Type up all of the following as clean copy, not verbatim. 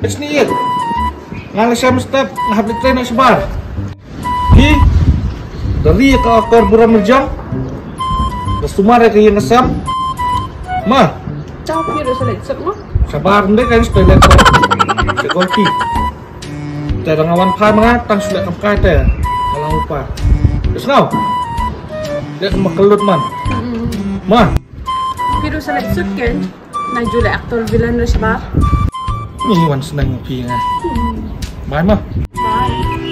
Besniet. Ngalih saya mesti ngahap train nak sebar. Hi. Dari ke akor buram merjang. Bestumar ke yang ngesam. Ma. Tapi udah selesai mah. Sabar ndek kan sepeda ko. Sekolti. Teh ngawan pha mengatang sudah kamkai teh. Kalau lupa. Terus ngau. Lihat makelut man. Ma. Pero selesai kan. Najule aktor villain na siya. Ni wan senang ngopi nga. Bye ma. Bye.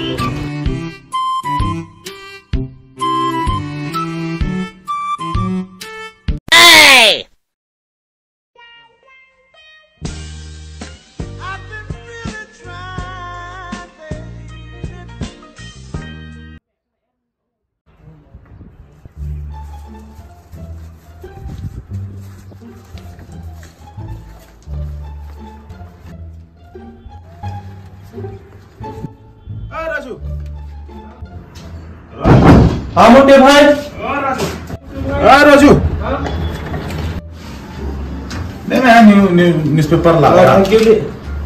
Raju. Kamu tiap hari? Raju. Raju. Ini newspaper lah. Thank you, Li.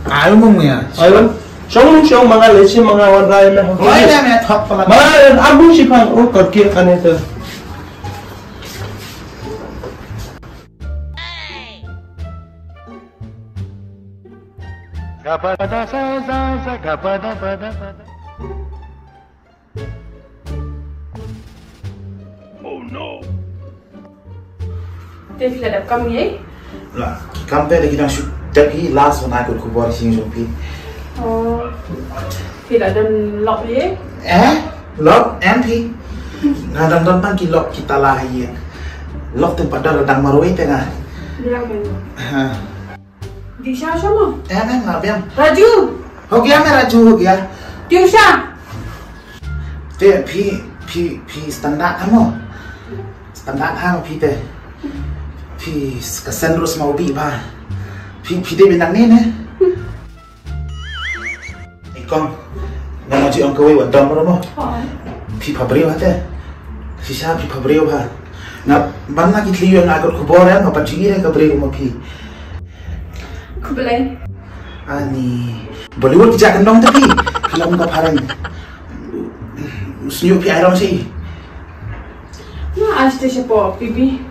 Ayo mong ya. Ayo. Siyong mga lesi mga waray na. Oh, ini top pala. Mga abong si pang kaki kanito. Gapada sa gapada pada. Oh no. Dia fila dah kami eh. Lah, kampe lagi nang shoot tapi last one aku kubar sing jopi. Oh. Fila dan lock eh. Lock MP. Ngadang pan ki lock kita lahir. Lock tempat dah radang maroi tengah. Dia kan. Ha. Di siya mo. Ngabiam. Raju. Ho gaya me Raju ho gaya. Dia siya. Te pi standar kamu. Standar kamu pi te. Pi kesen terus mau bi ba. Pi dia bintang ni ne. Ikon. Nama ji ang kawai wadam mo. Pi pabrio hate. Sisa pi pabrio ba. Na banna ki tliyo na agot kuboran ma pachigire ka brio mo pi. Kubelai. Ani Bollywood kijak kendong tapi film ka parang senyum pi airong sih. Na aste siya po, Bibi.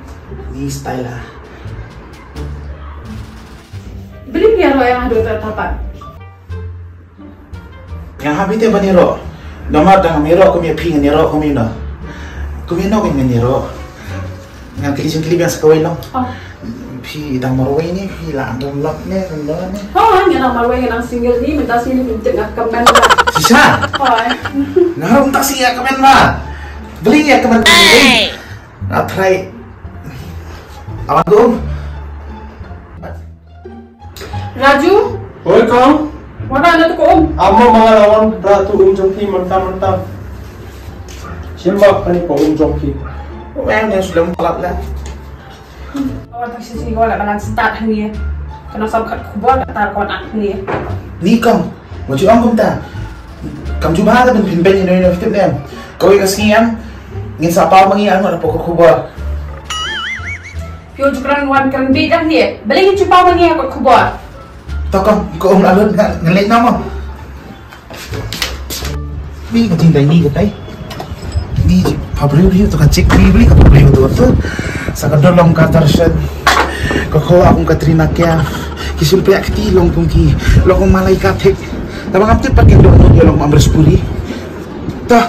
Ni style lah. Beli piaro yang ada tapat. Yang habis te baniro. Nomor dah miro kami pi nganiro kami no. Kami no kami nganiro. Yang kecil klip yang sekawai long. Oh. Pi dang marwai ni pi lah dong lok ni rendang ni. Oh, yang nama marwai yang single ni minta sini pinjek ngak kemen lah. Sisa. Oh. Nah, tak sih ya kemen mah. Beli ya kemen beli. Nak try. Awan tu. Raju. Oi kang. Mana ada tu ko Amo mga lawan ratu jongki mentah-mentah. Siapa kani ko jongki? Yang sudah melap lah. Awak tak sih kau nak kanan start ni. Kena sampai kubur tak tahu kau nak ni. Ni kong, mau cuci ongkom ta? Kamu coba ada ben yang ini fit dem. Kau ikas kian, ngin sapa mangian mana pokok kubur. Pio jukran wan keren bidang ni. Beli cuba mangi aku kubur. Tokong, kau lalu ngelit nama. Ni kau cintai ni kau Ni pabrik dia tu kan cek beli kau pabrik tu. Sakadar long ka darshan. Kau aku Katrina kya. Kisul pe akti long tungki. Long malaikat hek. Tabang amti pakai dong dia long amber sepuli. Tah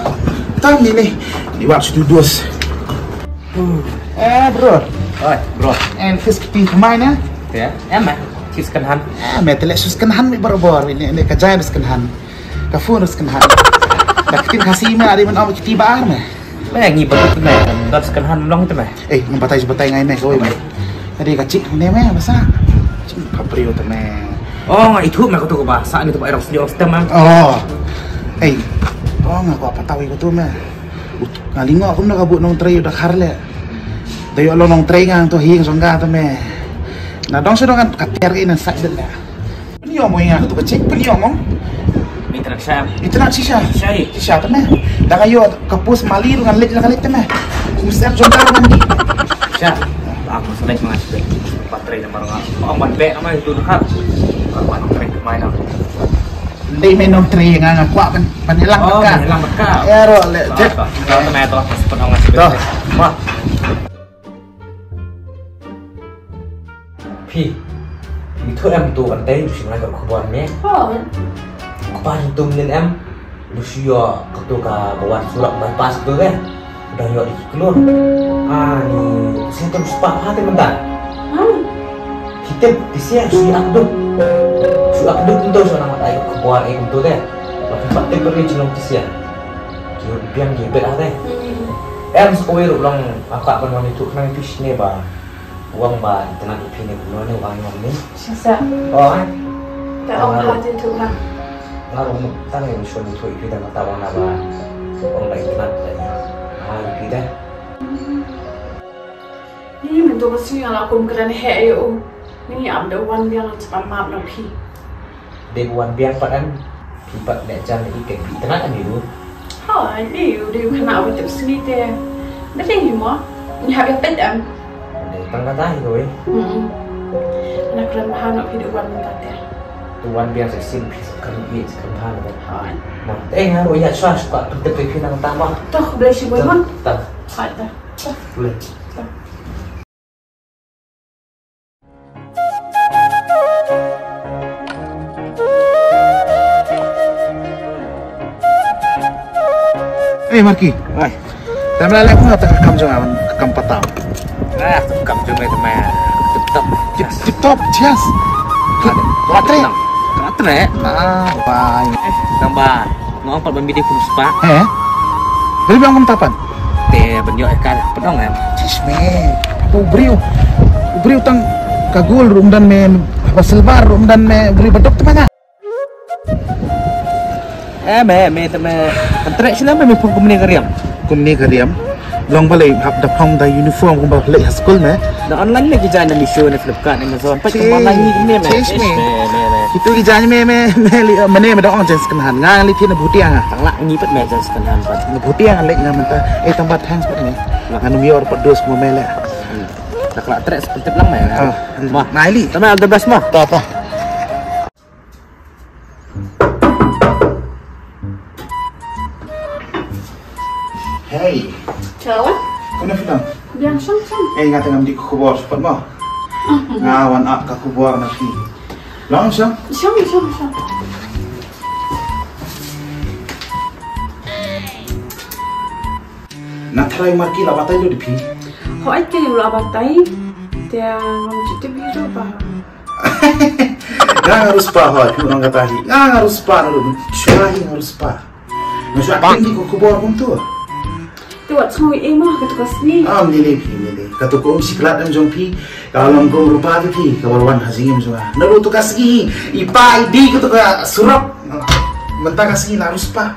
ni. Di waktu studios. Bro. Oi, bro. And fisk pi kemana? Ya, emang kiskan han. Metelah suskan han mi bor ini kajayan suskan han. Kafun suskan han. Dakitin kasih me ada mana awak tiba arme. Mai ngi betul mai. Dat kiskan han long tu mai. Batai ngai me kau me. Tadi kacik ni me masa. Paprio tu me. Oh, ngai itu mai kau tu bahasa ni tu pak studio stem ah. Oh. Ngaku apa tahu itu tu me. Ngalingo aku nak kabut nong tray udah karle. Dayo lo nong tray ngang tu hing songga tu me. Nah dong sudah kan katiar ini sak dah. Ni omong yang tu kecik, ni omong. Internet saya. Internet sisa. Saya. Sisa tu me. Dah kayo kapus mali dengan lit tu me. Mesti jontar mandi. Saya. Aku selesai mengasih baterai nomor ngah. Orang banyak nama itu nak. Orang banyak main nak. Hindi minum tri nga kuha panilang Oh, ka. hilang bekal. Ya ro le. Kalau temen to, sepet orang ngasih. Toh. Wah. Pi. Itu em tu kan teh sih mereka kebun ni. Thôi. Kepas tu mungkin em Lucia ketua bawa surat bypass tu kan. Udah yuk keluar. Ah ni saya terus hati mentar. Kita di sini si Abdul tentu seorang mata ayo kebuat itu deh. Tapi fakta pergi jenuh di sini. Kau biang dia berada. Em sekolah ulang apa pun wanita tu nang fish ni bah. Uang bah tenang ipi ni pulau ni uang ni. Siapa? Oh kan? Tak orang hati tu lah. Ngaruh tak yang suan itu ipi dah mata uang apa. Uang lain tenang dah. Ah ipi dah. Ni mentu pasti yang aku mungkin hei yo. Ni am dah wan biang cepat maaf nak pi. Dewan biang padan. Pipat nak jalan ikan pi tenang kan itu. Thôi, điều khả năng tập sinh thế. Đó là gì mà? Mình học được tất ăn. Để tăng cái tay rồi. Là cần hà nội thì được quan tâm thế. Tuan biang saya sim kan ini sekarang ada. Thôi. Nah, ngaruh ya suah suka tetep ipi nang tambah. Tôi không biết gì với mình. Tak. Thôi ta. Boleh. Marki. Oi. Tama lala ko nga takam jong aman kakam patao. Nah, kam jom itu mah. Tetap. Tip top, cheers. Watre. Katre. Ah, bye. Tambah. Ngong pat bambi di puspa. Dari biang kam tapan. Te benyo ekal pedong em. Chisme. Ubriu tang kagul rum dan me baselbar rum dan me beri bedok temana. Me katre sila me pun kumni kariam. Kumni kariam. Long balai hab da phong da uniform kum balai school me. Da online lagi jangan di show di Flipkart Amazon. Pas kemana lagi ni me. Chisme. Itu ijanya me mene me da ong jes kenhan ngang li tin butiang ah. Tang lak ngipet me jas kanan pat. Butiang lek ngam ta tambat thanks pat me. Anu mi or padus mo mele. Dak lak trek seperti lang me. Mah, naili. tama al best mah. Ta. Hey, Chào á. kau nak film? Biang sang sang. Ingat dengan di kubur cepat mah. Ngawan ak ka kubur nak pi. Long siang. Sang. Nak try marki lah batai lo di pi. Hỏi cái điều là bà tay. Thì ngon chỉ tiếp đi rồi bà. Ngang harus pa ho, ku nang katahi. Ngang harus pa lo. Syarahi harus pa. Masuk aking di kubur pun tu. Tôi bảo thôi em á, cái tôi sini. Nile. Katu ko si klat ang jong pi. Kalau ko rupa di pi, kawarwan hazing im sunga. Naru tu kasgi. Ipa idi ko tu ka surap. Mentang kasgi harus pa.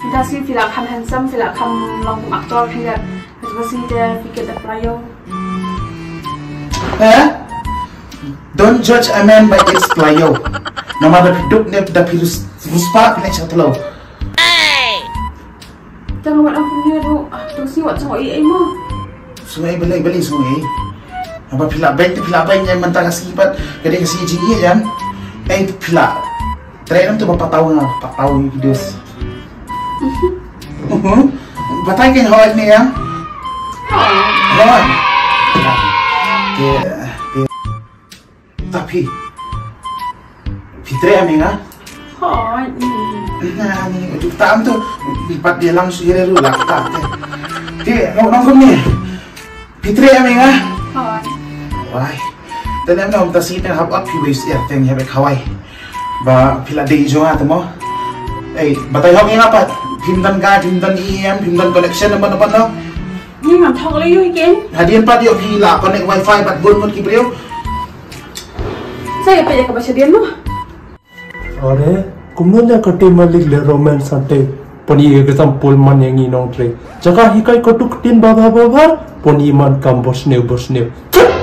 Kita sih filak kan handsome, filak kan long aktor filak. Kita sih dia fikir tak pelayo. Don't judge a man by its playo. Nama da hidup ne da virus ruspa pilih satu. Jangan buat aku dia tu. Tu sih buat cakap em á. Sungai beli sungai. Apa pilak baik yang mentang kasih pat kadang kasih jingi kan. Pilak. Terakhir tu berapa tahun lah, 4 tahun video. Batai kan hawat ni ya? Hawat. Tapi Fitri aminga. Hỏi. Nah, ni untuk tam tu lipat dia langsung dia dulu lah tak. Dia nongkrong ni. Fitri aminga. Hỏi. Why? Tadi nak minta sih hab up waste ya, teng ya kawai. Ba pila day jo mo. Batai hok yang apa? Pimdan EM, pimdan connection apa no? Nhưng mà thật lấy vui kén. Hadian pat yo pila connect wifi pat gun kibriyo. Saya apa ya kebaca dia lu? अरे कुमनल्या कटे मलिक ले रोमांस आते पण ये एकदम पुलमान यांगी नोंट्रे जगह ही काय कटुक तीन बाबा पण इमान काम बसने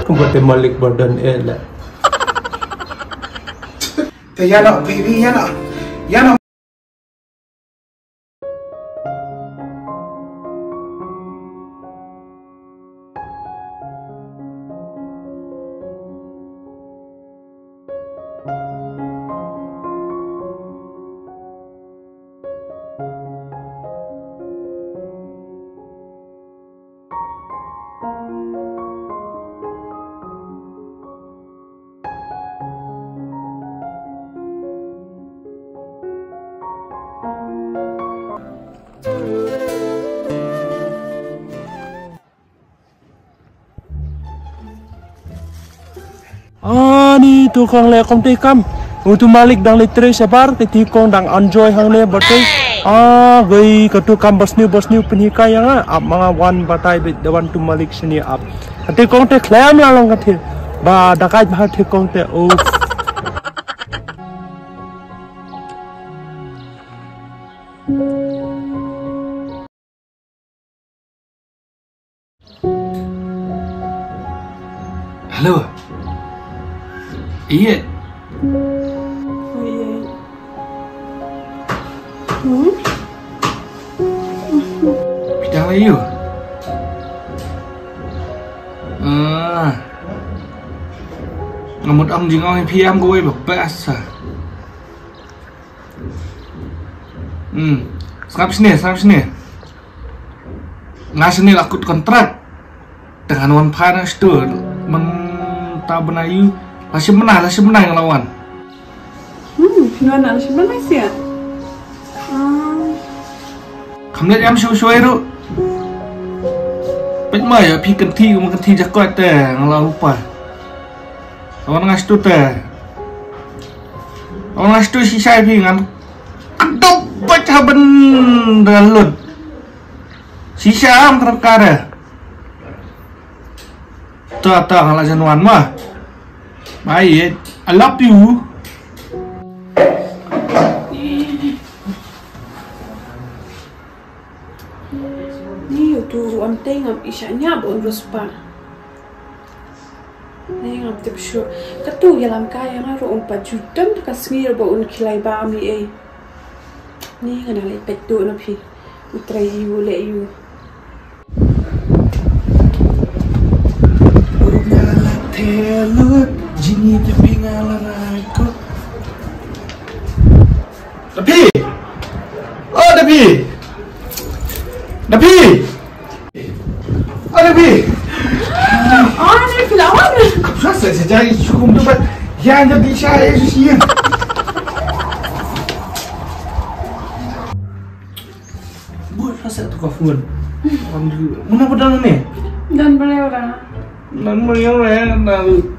कुमते मलिक बर्डन एला Te yana baby yana Ni tukang le kom te kam. Untuk malik dang le tre sabar te tikong dang enjoy hang le batai. Gai katu kam bos new penika yang mga wan batai bit dawan tu malik sini up. Te kong te claim la long kathir. Ba dakai ba te kong te o. Halo. Iya. Bidang ayo. Một ông gì ngon thì em gue bảo best à. Sekarang sini. Ngasih nih lakut kontrak dengan Wan Panas tuh mentabenayu masih menang yang lawan. Gimana masih menang sih ya? Kamu lihat em show itu. Bet mah ya pi kenti jakot teh ngalau lupa. Orang ngas tu teh. Orang ngas tu si saya pingan. Kedok baca dengan lut. Sisa am kerkara. Tak ngalah januan mah. Baik, I love you. Ni tu am tengam isanya bon ruspa. Ni ngam tip sure. Katu yalam kaya ngaro 4 juta kasmir ba un kilai ba mi ai. Ni ngana le petu na phi. Utrai yu le yu. Telut jini tepi ngalaraiku. Tapi. Oh, Tapi. Ni filawan. Apa saya cari cukup tempat yang jadi saya sih. Buat rasa tu kafun. Mana pedang ni? Dan beliau dah. Nan meriang lalu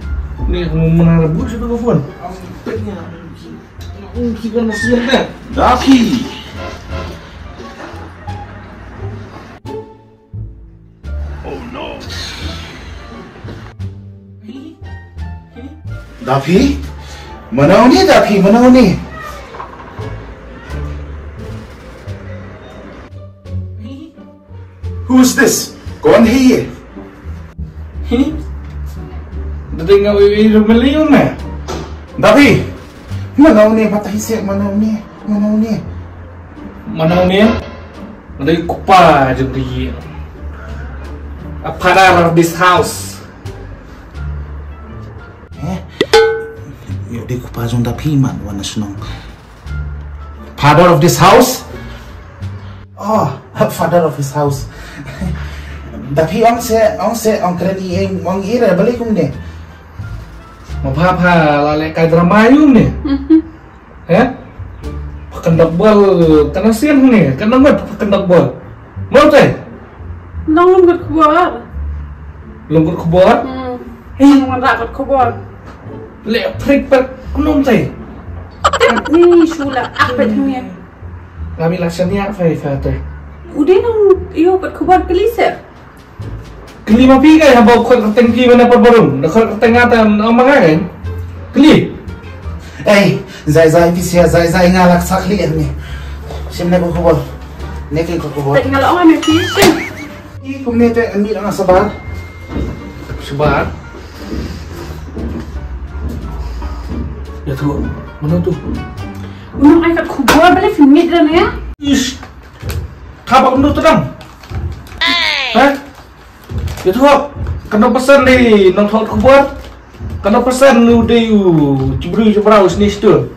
ni mana rebus itu kafun? Ampetnya. Kita nasihat kan? Dapi. Dapi? Mana ni? Who's this? Kaun hai ye? Dating ngawi milion na. Dapi? Mana ni? Patah siap mana ni? Ada kupa jadi. A part of this house. Di kupa jong Dapi man wana senong. Father of this house? Oh, father of his house. Dapi ang kreni ang ira balik kong ni. Mapapa lale kay drama yun ni. Pakendak bol kanasian ni. Kanamad pakendak bol. Mau teh? Nang lunggut kubar. Lunggut kubar? Nang rakat kubar. Le prik per kunum teh. Ni shula akbet ni. Kami laksanya fai teh. Udah nang iyo kat kubar kelisir. Kelima pikai habau kau ketengki mana perbarum. Dah kau ketengatan orang kan? Keli. Zai pisia zai ngalak sakli ni. Simne ko kubol. Neki ko kubol. Tak ngalak orang mesti. Kumne te ni ang sabar. Sebar. Ya tu, mana tu? Unang ay kat kubar balik fimit dah ni ya. Ish. Kabak undur terang. Ya tu, kena pesan ni nong thot kubar. Kena pesan lu deh cibru sini situ.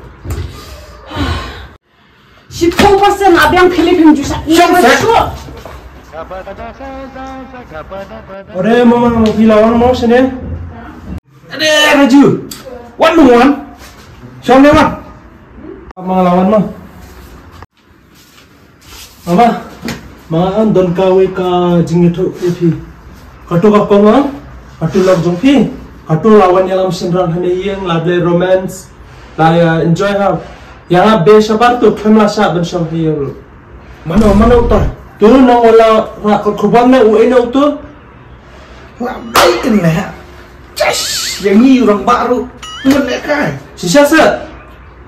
10% abang Filipin jusa. Ore mama filawan mau sini. Ada Raju. Wan. Siapa ni wan? Mga lawan mo. Mama, mga don kawe ka jingito upi. Katu ka konga, katu log jongpi. Hatu lawan yang senrang hanya yang ladle romance, laya enjoy how. Yang best apa tu kamera shot dan shot hero. Mana utah? Tu nang wala rakot kubang na uin na tu. Lambai kan lah. Cesh, yang ni orang baru. Mana kan? Sisa set.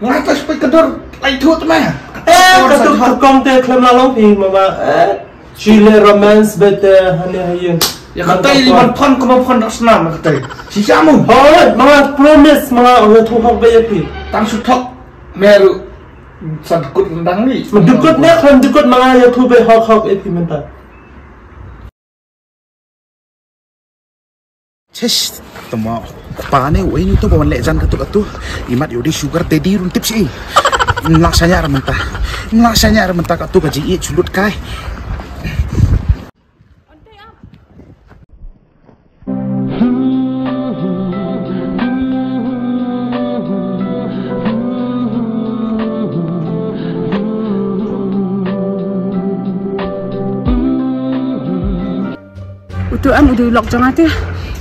Ngatas pergi kedor, lagi tu mah. Katu kong te kamera long ping mama. Chile romance bete hanya yang. Ya kata ini pon kemampuan nak senam kata. Sisa mu. Oh, mga promise mga orang tu hak bayar pi. Tang sutok meru sadkut rendang ni. Mendukut ni kan dukut mga YouTube hak epi mental. Cesh, temo pane ini tu bawa lejan katu imat yodi sugar teddy run tips i. Laksanya mentah katu gaji i culut kai. Udah ulok jangan teh.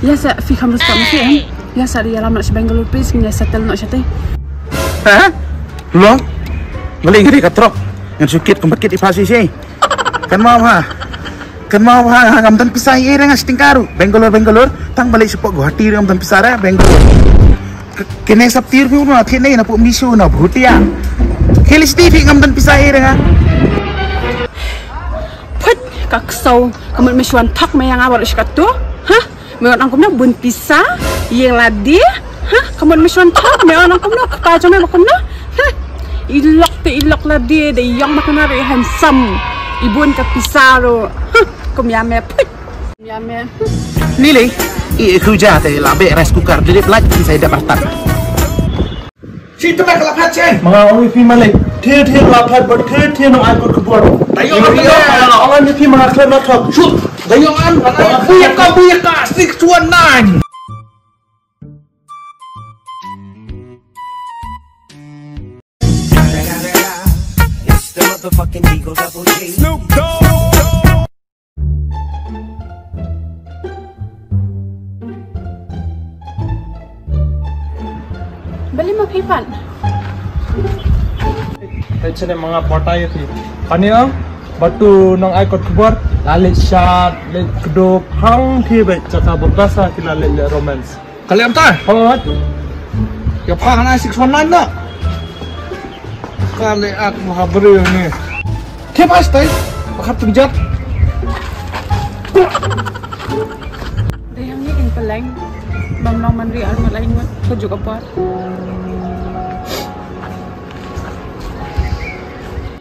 Ya sa fi khamrus pa mati Ya sa dia lam nak Bangalore please nya settle nak syate. Hah? Lo? Balik ngeri katrok. Yang sukit kembakit ipasi sih. Kan mau ha ngam tan pisai dengan stingkaru. Bangalore tang balik sepok Guwahati ngam tan pisara Bangalore. Kene saptir ku na thene na pu misu na bhutia. Khilis TV ngam tan pisai dengan. Put kaksau kamu misuan tak mayang awal iskatu. Hah? Meon angkum na bun pisa yang ladi. Hah? Kamu misuan tak meon angkum na kajo me makum na. Hah? Ilok ladi de yang makan ari handsome. Ibun ka pisaro. Hah? Kumyame put. Kumyame. Nilai kuja te labe rice cooker dilip lagi saya dapat tak. Si tu nak lapat ceng. Mga orang pi malay. Tiar lapat but tiar nang ikut kebuat. Tayo orang Orang ni pi mga klub nak talk. shoot. Dayangan, buyak ka 619. It's the motherfucking Eagle Double G. Snoop Dogg. Bali mapipan. Macam mga partai pi. Kaniang batu nang ikut kebuat. Lalit shot, lalit kedop, hang tiba cakap berkasa kita lalit romance. Kalian tak? Hot. Ya pa na 619 na. Kali at mahabri ni. Kepas tay? Bakit tunjat? Dayang ni king peleng. Bam nong manri al malain wat ko juga pot.